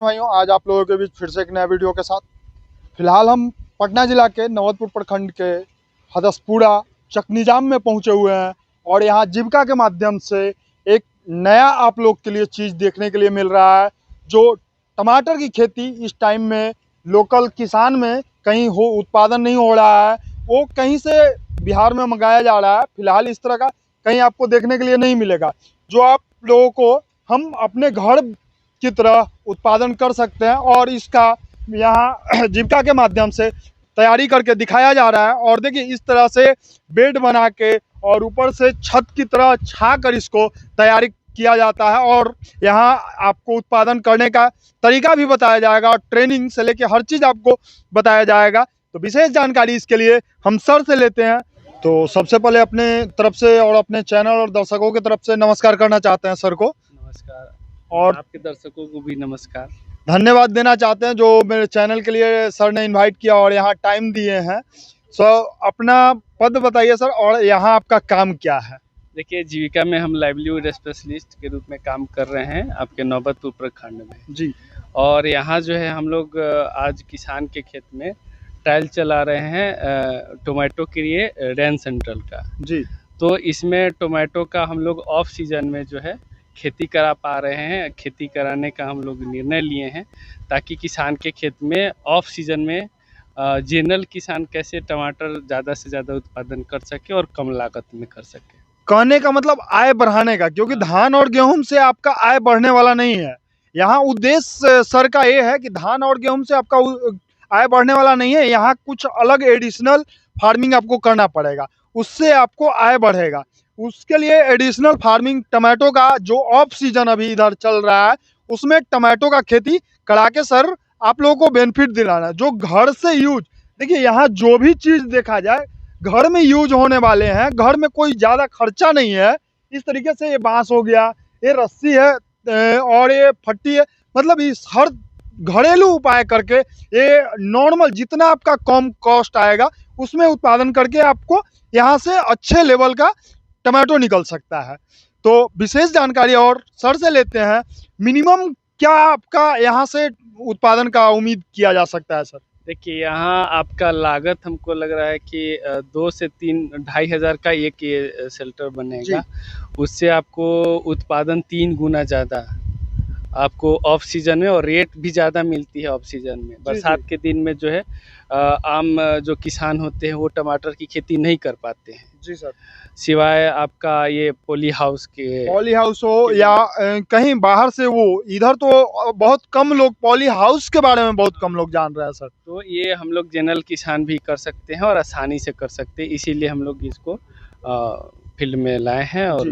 भाइयों, आज आप लोगों के बीच फिर से एक नया वीडियो के साथ। फिलहाल हम पटना जिला के नवतपुर प्रखंड के हदसपुरा चकनिजाम में पहुंचे हुए हैं और यहाँ जीविका के माध्यम से एक नया आप लोग के लिए चीज़ देखने के लिए मिल रहा है। जो टमाटर की खेती इस टाइम में लोकल किसान में कहीं उत्पादन नहीं हो रहा है, वो कहीं से बिहार में मंगाया जा रहा है। फिलहाल इस तरह का कहीं आपको देखने के लिए नहीं मिलेगा, जो आप लोगों को हम अपने घर की तरह उत्पादन कर सकते हैं। और इसका यहाँ जीविका के माध्यम से तैयारी करके दिखाया जा रहा है। और देखिए, इस तरह से बेड बना के और ऊपर से छत की तरह छा कर इसको तैयारी किया जाता है और यहाँ आपको उत्पादन करने का तरीका भी बताया जाएगा और ट्रेनिंग से लेके हर चीज़ आपको बताया जाएगा। तो विशेष जानकारी इसके लिए हम सर से लेते हैं। तो सबसे पहले अपने तरफ से और अपने चैनल और दर्शकों की तरफ से नमस्कार करना चाहते हैं सर को। नमस्कार। और आपके दर्शकों को भी नमस्कार। धन्यवाद देना चाहते हैं जो मेरे चैनल के लिए सर ने इनवाइट किया और यहाँ टाइम दिए हैं। अपना पद बताइए सर, और यहाँ आपका काम क्या है? देखिए, जीविका में हम लाइवलीहुड स्पेशलिस्ट के रूप में काम कर रहे हैं आपके नौबतपुर प्रखंड में जी। और यहाँ जो है हम लोग आज किसान के खेत में ट्रायल चला रहे हैं टोमेटो के लिए रेन सेंट्रल का। जी। तो इसमें टोमेटो का हम लोग ऑफ सीजन में जो है खेती करा पा रहे हैं। खेती कराने का हम लोग निर्णय लिए हैं ताकि किसान के खेत में ऑफ सीजन में जनरल किसान कैसे टमाटर ज़्यादा से ज़्यादा उत्पादन कर सके और कम लागत में कर सके। कहने का मतलब आय बढ़ाने का, क्योंकि धान और गेहूं से आपका आय बढ़ने वाला नहीं है। यहाँ उद्देश्य सर का ये है कि धान और गेहूं से आपका आय बढ़ने वाला नहीं है। यहाँ कुछ अलग एडिशनल फार्मिंग आपको करना पड़ेगा, उससे आपको आय बढ़ेगा। उसके लिए एडिशनल फार्मिंग टमाटो का जो ऑफ सीजन अभी इधर चल रहा है, उसमें टमाटो का खेती करा के सर आप लोगों को बेनिफिट दिलाना, जो घर से यूज। देखिए, यहाँ जो भी चीज़ देखा जाए घर में यूज होने वाले हैं, घर में कोई ज़्यादा खर्चा नहीं है। इस तरीके से ये बांस हो गया, ये रस्सी है और ये फट्टी है, मतलब इस हर घरेलू उपाय करके ये नॉर्मल जितना आपका कम कॉस्ट आएगा उसमें उत्पादन करके आपको यहाँ से अच्छे लेवल का टमाटो निकल सकता है। तो विशेष जानकारी और सर से लेते हैं, मिनिमम क्या आपका यहाँ से उत्पादन का उम्मीद किया जा सकता है सर? देखिए, यहाँ आपका लागत हमको लग रहा है कि 2 से 3-2.5 हज़ार का एक ये शेल्टर बनेगा। उससे आपको उत्पादन 3 गुना ज़्यादा आपको ऑफ सीजन में, और रेट भी ज़्यादा मिलती है ऑफ सीजन में। बरसात के दिन में जो है आम जो किसान होते हैं वो टमाटर की खेती नहीं कर पाते हैं। जी सर। सिवाय आपका ये पॉली हाउस हो या कहीं बाहर से, वो इधर तो बहुत कम लोग पॉली हाउस के बारे में बहुत कम लोग जान रहे हैं सर। तो ये हम लोग जनरल किसान भी कर सकते हैं और आसानी से कर सकते हैं, इसीलिए हम लोग इसको फील्ड में लाए हैं और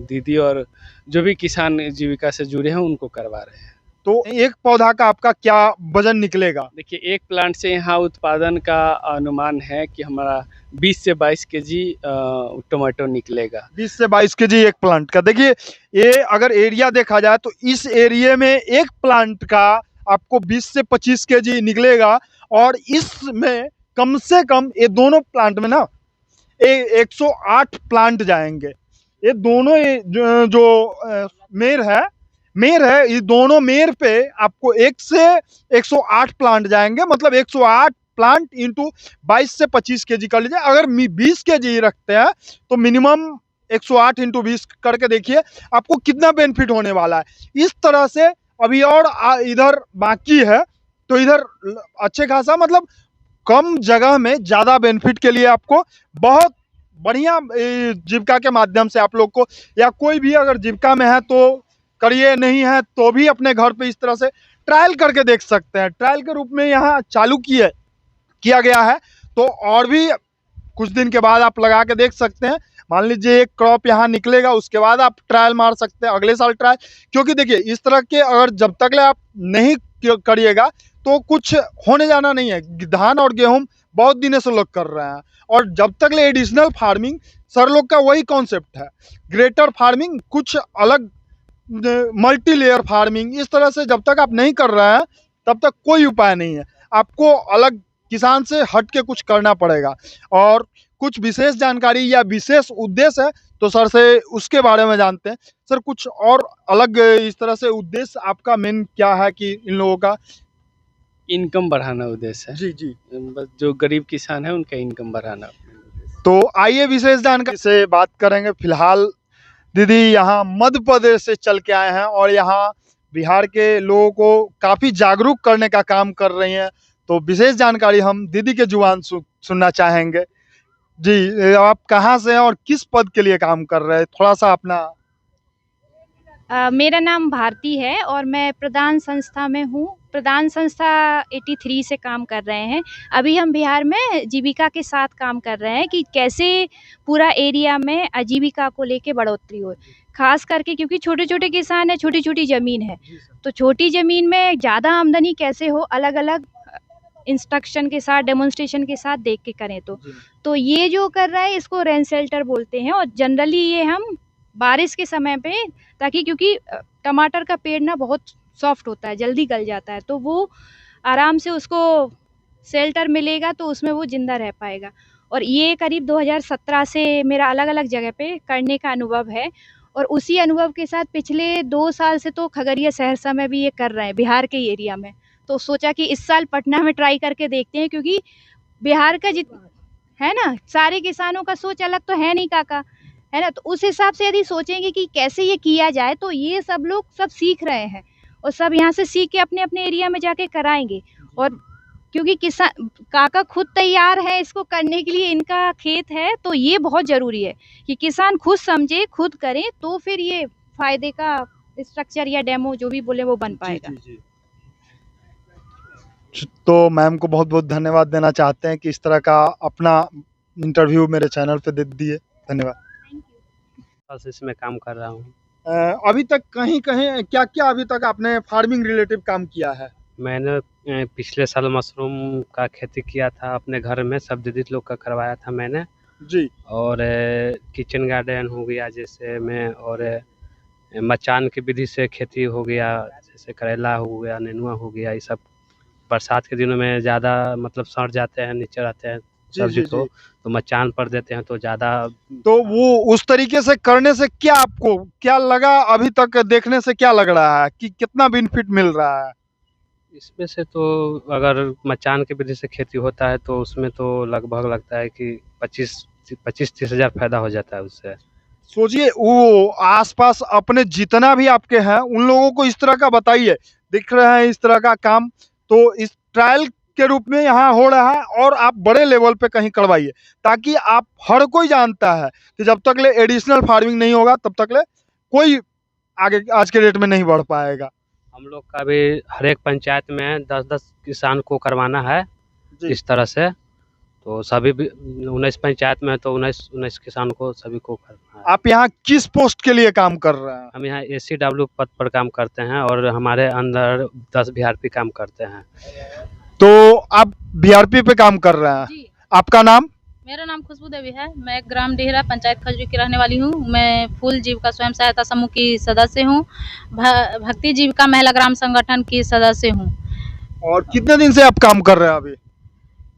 दीदी और जो भी किसान जीविका से जुड़े हैं उनको करवा रहे हैं। तो एक पौधा का आपका क्या वजन निकलेगा? देखिए, एक प्लांट से यहाँ उत्पादन का अनुमान है कि हमारा 20 से 22 केजी टमाटो निकलेगा। 20 से 22 केजी एक प्लांट का। देखिए, ये अगर एरिया देखा जाए तो इस एरिया में एक प्लांट का आपको 20 से 25 केजी निकलेगा। और इसमें कम से कम ये दोनों प्लांट में ना 108 प्लांट जाएंगे। ये दोनों जो मेर है, ये दोनों मेर पे आपको 1 से 108 प्लांट जाएंगे। मतलब 108 प्लांट इंटू 22 से 25 केजी कर लीजिए। अगर 20 केजी रखते हैं तो मिनिमम 108 इंटू 20 करके देखिए आपको कितना बेनिफिट होने वाला है। इस तरह से अभी और इधर बाकी है, तो इधर अच्छे खासा, मतलब कम जगह में ज़्यादा बेनिफिट के लिए आपको बहुत बढ़िया जीविका के माध्यम से आप लोग को, या कोई भी अगर जीविका में है तो करिए, नहीं है तो भी अपने घर पे इस तरह से ट्रायल करके देख सकते हैं। ट्रायल के रूप में यहाँ चालू किया गया है, तो और भी कुछ दिन के बाद आप लगा के देख सकते हैं। मान लीजिए एक क्रॉप यहाँ निकलेगा, उसके बाद आप ट्रायल मार सकते हैं, अगले साल ट्रायल। क्योंकि देखिए, इस तरह के अगर जब तक आप नहीं करिएगा तो कुछ होने जाना नहीं है। धान और गेहूं बहुत दिनों से लोग कर रहे हैं, और जब तक एडिशनल फार्मिंग सर लोग का वही कॉन्सेप्ट है, ग्रेटर फार्मिंग, कुछ अलग मल्टी लेयर फार्मिंग। इस तरह से जब तक आप नहीं कर रहे हैं तब तक कोई उपाय नहीं है। आपको अलग किसान से हट के कुछ करना पड़ेगा। और कुछ विशेष जानकारी या विशेष उद्देश्य है तो सर से उसके बारे में जानते हैं। सर कुछ और अलग इस तरह से उद्देश्य आपका मेन क्या है कि इन लोगों का? इनकम बढ़ाना उद्देश्य है। जी जी। बस जो गरीब किसान है उनका इनकम बढ़ाना। तो आइए विशेष जानकारी से बात करेंगे। फिलहाल दीदी यहाँ मध्य प्रदेश से चल के आए हैं और यहाँ बिहार के लोगों को काफी जागरूक करने का काम कर रही हैं। तो विशेष जानकारी हम दीदी के जुबान सुनना चाहेंगे। जी, आप कहाँ से हैं और किस पद के लिए काम कर रहे हैं? थोड़ा सा अपना। मेरा नाम भारती है और मैं प्रदान संस्था में हूँ। प्रदान संस्था 83 से काम कर रहे हैं। अभी हम बिहार में जीविका के साथ काम कर रहे हैं कि कैसे पूरा एरिया में आजीविका को लेके बढ़ोतरी हो, खास करके क्योंकि छोटे-छोटे किसान हैं, छोटी-छोटी ज़मीन है, तो छोटी ज़मीन में ज़्यादा आमदनी कैसे हो, अलग-अलग इंस्ट्रक्शन के साथ, डेमोन्स्ट्रेशन के साथ देख के करें तो ये जो कर रहा है इसको रेन शेल्टर बोलते हैं। और जनरली ये हम बारिश के समय पे, ताकि क्योंकि टमाटर का पेड़ ना बहुत सॉफ्ट होता है, जल्दी गल जाता है, तो वो आराम से उसको शेल्टर मिलेगा तो उसमें वो ज़िंदा रह पाएगा। और ये करीब 2017 से मेरा अलग-अलग जगह पे करने का अनुभव है और उसी अनुभव के साथ पिछले 2 साल से तो खगड़िया, सहरसा में भी ये कर रहे हैं, बिहार के एरिया में। तो सोचा कि इस साल पटना में ट्राई करके देखते हैं, क्योंकि बिहार का है ना, सारे किसानों का सोच अलग तो है नहीं काका, है ना? तो उस हिसाब से यदि सोचेंगे कि कैसे ये किया जाए, तो ये सब लोग सब सीख रहे हैं और सब यहाँ से सीख के अपने-अपने एरिया में जाके कराएँगे। और क्योंकि काका खुद तैयार है इसको करने के लिए, इनका खेत है, तो ये बहुत ज़रूरी है कि किसान खुद समझे, खुद करें, तो फिर ये फ़ायदे का स्ट्रक्चर या डेमो जो भी बोले वो बन पाएगा। तो मैम को बहुत-बहुत धन्यवाद देना चाहते हैं कि इस तरह का अपना इंटरव्यू मेरे चैनल पे दे दिए। धन्यवाद। बस इसमें काम कर रहा हूँ। अभी तक कहीं-कहीं क्या-क्या अभी तक आपने फार्मिंग रिलेटिव काम किया है? मैंने पिछले साल मशरूम का खेती किया था अपने घर में, सब दीदी लोग का करवाया था मैंने। जी। और किचन गार्डन हो गया जैसे में, और मचान की विधि से खेती हो गया, जैसे करेला हो गया, नेनुआ हो गया। ये सब बरसात के दिनों में ज़्यादा मतलब सड़ जाते हैं, नीचे रहते हैं सब्जी तो मचान पर देते हैं तो ज़्यादा। तो वो उस तरीके से करने से क्या आपको क्या लगा, अभी तक देखने से क्या लग रहा है कि कितना बेनिफिट मिल रहा है? इसमें से तो अगर मचान की विधि से खेती होता है तो उसमें तो लगभग लगता है कि 25-30 हज़ार फायदा हो जाता है उससे। सोचिए वो आसपास अपने जितना भी आपके हैं उन लोगों को इस तरह का बताइए, दिख रहे हैं इस तरह का काम, तो इस ट्रायल के रूप में यहाँ हो रहा है और आप बड़े लेवल पे कहीं करवाइए, ताकि आप हर कोई जानता है कि जब तक ले एडिशनल फार्मिंग नहीं होगा तब तक ले कोई आगे आज के डेट में नहीं बढ़ पाएगा। हम लोग का भी हर एक पंचायत में 10-10 किसान को करवाना है इस तरह से, तो सभी 19 पंचायत में है तो 19 किसान को सभी को करना है। आप यहाँ किस पोस्ट के लिए काम कर रहे हैं? हम यहाँ ACW पद पर काम करते हैं और हमारे अंदर 10 VRP काम करते हैं। तो आप VRP पे काम कर रहे हैं? जी। आपका नाम? मेरा नाम खुशबू देवी है। मैं ग्राम डेहरा पंचायत खजूरी की रहने वाली हूँ। मैं फूल जीविका स्वयं सहायता समूह की सदस्य हूँ। भक्ति जीविका महिला ग्राम संगठन की सदस्य हूँ। और कितने दिन से आप काम कर रहे हैं अभी?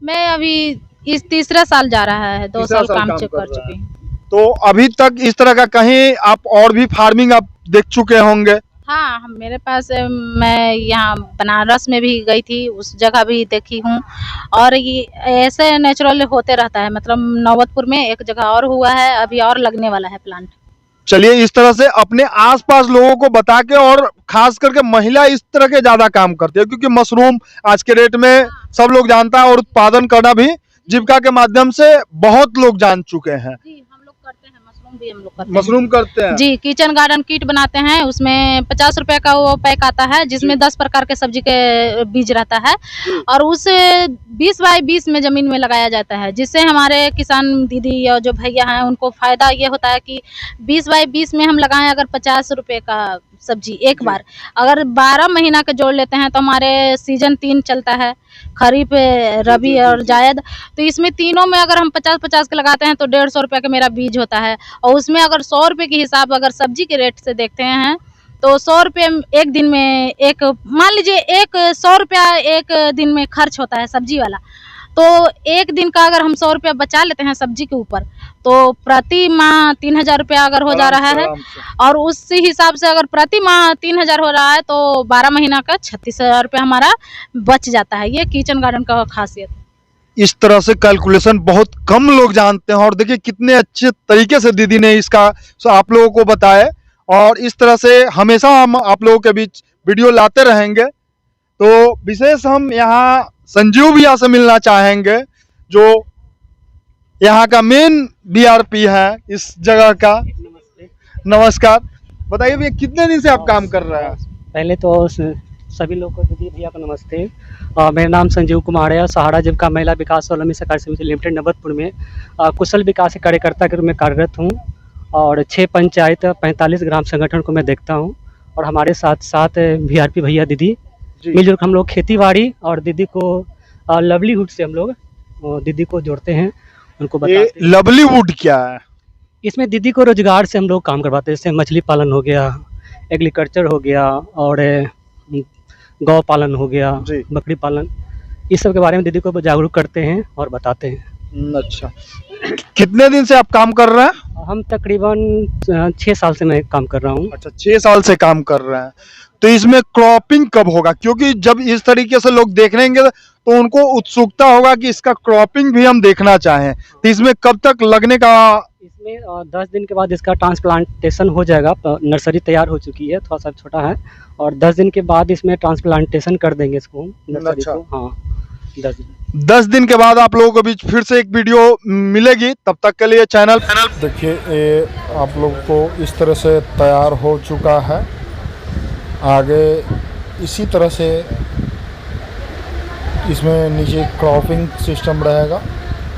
मैं अभी इस तीसरा साल जा रहा है, 2 साल काम कर चुकी हूँ। तो अभी तक इस तरह का कहीं आप और भी फार्मिंग आप देख चुके होंगे? हाँ, मेरे पास मैं यहाँ बनारस में भी गई थी, उस जगह भी देखी हूँ और ये ऐसे नेचुरल होते रहता है। मतलब नौबतपुर में एक जगह और हुआ है, अभी और लगने वाला है प्लांट। चलिए इस तरह से अपने आसपास लोगों को बता के, और खास करके महिला इस तरह के ज्यादा काम करती है, क्योंकि मशरूम आज के डेट में सब लोग जानता है और उत्पादन करना भी जीविका के माध्यम से बहुत लोग जान चुके हैं। जी, हम लोग करते हैं, मशरूम भी हम लोग करते हैं। मशरूम करते हैं जी, किचन गार्डन किट बनाते हैं, उसमें 50 रुपए का वो पैक आता है जिसमें 10 प्रकार के सब्जी के बीज रहता है और उस 20 बाई 20 में जमीन में लगाया जाता है, जिससे हमारे किसान दीदी और जो भैया हैं उनको फायदा ये होता है कि 20 बाई 20 में हम लगाएं अगर 50 रुपए का सब्जी एक बार, अगर 12 महीना का जोड़ लेते हैं तो हमारे सीजन 3 चलता है, खरीफ, रबी और जायद। तो इसमें तीनों में अगर हम 50-50 के लगाते हैं तो 150 रुपये का मेरा बीज होता है और उसमें अगर 100 रुपये के हिसाब अगर सब्जी के रेट से देखते हैं तो 100 रुपये एक दिन में, एक मान लीजिए एक 100 रुपया एक दिन में खर्च होता है सब्जी वाला, तो एक दिन का अगर हम 100 रुपया बचा लेते हैं सब्जी के ऊपर, तो प्रति माह 3000 रुपया अगर हो जा रहा है, और उसी हिसाब से अगर प्रति माह 3000 हो रहा है तो 12 महीना का 36,000 रुपया हमारा बच जाता है। ये किचन गार्डन का खासियत है। इस तरह से कैलकुलेशन बहुत कम लोग जानते हैं, और देखिए कितने अच्छे तरीके से दीदी ने इसका आप लोगों को बताया। और इस तरह से हमेशा हम आप लोगों के बीच वीडियो लाते रहेंगे। तो विशेष हम यहाँ संजीव भैया से मिलना चाहेंगे, जो यहाँ का मेन वीआरपी है इस जगह का। नमस्कार, बताइए भैया कितने दिन से आप काम कर रहे हैं? पहले तो सभी लोग को दीदी भैया को नमस्ते। मेरा नाम संजीव कुमार है, सहारा जीविका महिला विकास स्वावलंबी सहकारी समिति लिमिटेड नवतपुर में कुशल विकास कार्यकर्ता के रूप में कार्यरत हूँ। और 6 पंचायत 45 ग्राम संगठन को मैं देखता हूँ। और हमारे साथ साथ वीआरपी भैया दीदी मिलजुल हम लोग खेती बाड़ी और दीदी को लवलीहुड से हम लोग दीदी को जोड़ते हैं, उनको बताते हैं। लवलीहुड क्या है? इसमें दीदी को रोजगार से हम लोग काम करवाते हैं, जैसे मछली पालन हो गया, एग्रीकल्चर हो गया, और गौ पालन हो गया, बकरी पालन, इस सब के बारे में दीदी को जागरूक करते हैं और बताते हैं। अच्छा, कितने दिन से आप काम कर रहे हैं? हम तकरीबन 6 साल से मैं काम कर रहा हूँ। अच्छा, 6 साल से काम कर रहे हैं। तो इसमें क्रॉपिंग कब होगा? क्योंकि जब इस तरीके से लोग देखेंगे तो उनको उत्सुकता होगा कि इसका क्रॉपिंग भी हम देखना चाहें। तो इसमें कब तक लगने का? इसमें 10 दिन के बाद इसका ट्रांसप्लांटेशन हो जाएगा। नर्सरी तैयार हो चुकी है, थोड़ा सा छोटा है, और 10 दिन के बाद इसमें ट्रांसप्लांटेशन कर देंगे इसको नर्सरी को। हाँ, 10 दिन के बाद आप लोगों के बीच फिर से एक वीडियो मिलेगी। तब तक के लिए चैनल देखिए, ये आप लोग को इस तरह से तैयार हो चुका है। आगे इसी तरह से इसमें नीचे क्रॉपिंग सिस्टम रहेगा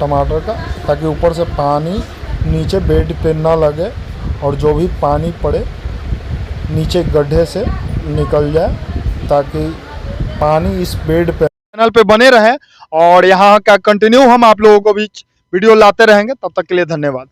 टमाटर का, ताकि ऊपर से पानी नीचे बेड पे ना लगे और जो भी पानी पड़े नीचे गड्ढे से निकल जाए, ताकि पानी इस बेड पे चैनल पे बने रहे। और यहाँ का कंटिन्यू हम आप लोगों को बीच वीडियो लाते रहेंगे। तब तक के लिए धन्यवाद।